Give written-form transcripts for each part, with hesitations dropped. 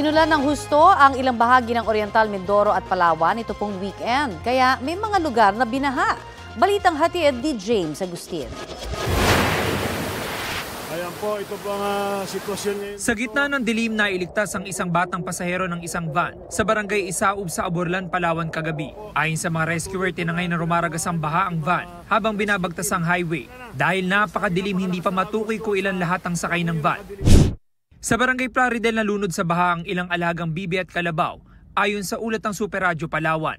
Sinulan ng husto ang ilang bahagi ng Oriental Mindoro at Palawan ito pong weekend. Kaya may mga lugar na binaha. Balitang hatid ni James Agustin. Ayan po, ito po ang sitwasyon ngayon. Sa gitna ng dilim na iligtas ang isang batang pasahero ng isang van sa barangay Isaub sa Aborlan, Palawan kagabi. Ayon sa mga rescuer, tinangay na rumaragas ang baha ang van habang binabagtas ang highway. Dahil napakadilim, hindi pa matukoy kung ilan lahat ang sakay ng van. Sa barangay Plaridel nalunod sa baha ang ilang alagang bibi at kalabaw ayon sa ulat ng Super Radyo Palawan.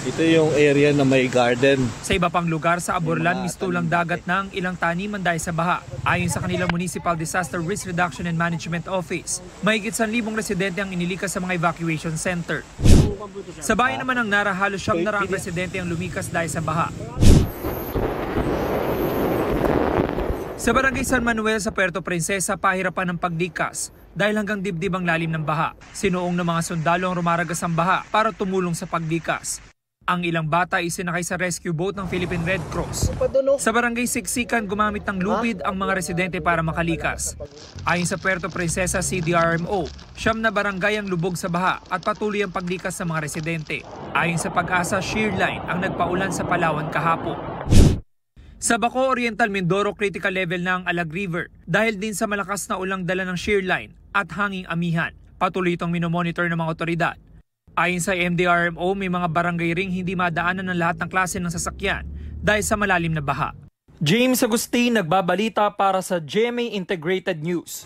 Ito yung area na may garden. Sa iba pang lugar sa Aborlan, mistulang dagat ng ilang taniman dahil sa baha. Ayon sa kanilang Municipal Disaster Risk Reduction and Management Office, mahigit 1,000 residente ang inilikas sa mga evacuation center. Sa bayan naman ng Nara, halos 700 residente ang lumikas dahil sa baha. Sa barangay San Manuel sa Puerto Princesa, pahirapan ng pagdikas dahil hanggang dibdib ang lalim ng baha. Sinuong ng mga sundalo ang rumaragas ang baha para tumulong sa pagdikas. Ang ilang bata ay sinakay sa rescue boat ng Philippine Red Cross. Sa barangay Siksikan, gumamit ng lubid ang mga residente para makalikas. Ayon sa Puerto Princesa CDRMO, 9 na barangay ang lubog sa baha at patuloy ang paglikas sa mga residente. Ayon sa Pag-asa, shear line ang nagpaulan sa Palawan kahapon. Sa Baco, Oriental Mindoro, critical level na ang Alag River dahil din sa malakas na ulang dala ng shear line at hanging amihan. Patuloy itong minomonitor ng mga otoridad. Ayon sa MDRMO, may mga barangay ring hindi madaanan ng lahat ng klase ng sasakyan dahil sa malalim na baha. James Agustin, nagbabalita para sa GMA Integrated News.